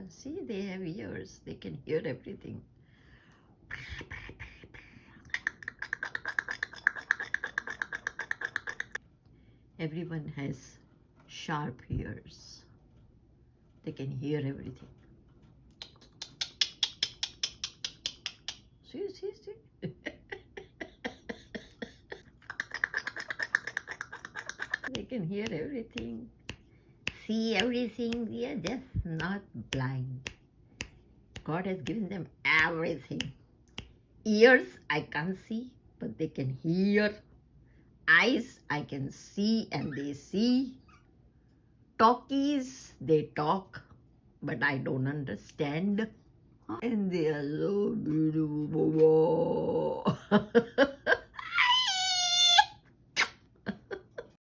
See, they have ears. They can hear everything. Everyone has sharp ears. They can hear everything. See. They can hear everything, see everything. They are just not blind. God has given them everything. Ears, I can't see, but they can hear. Eyes, I can see and they see. Talkies, they talk, but I don't understand. And they are so beautiful.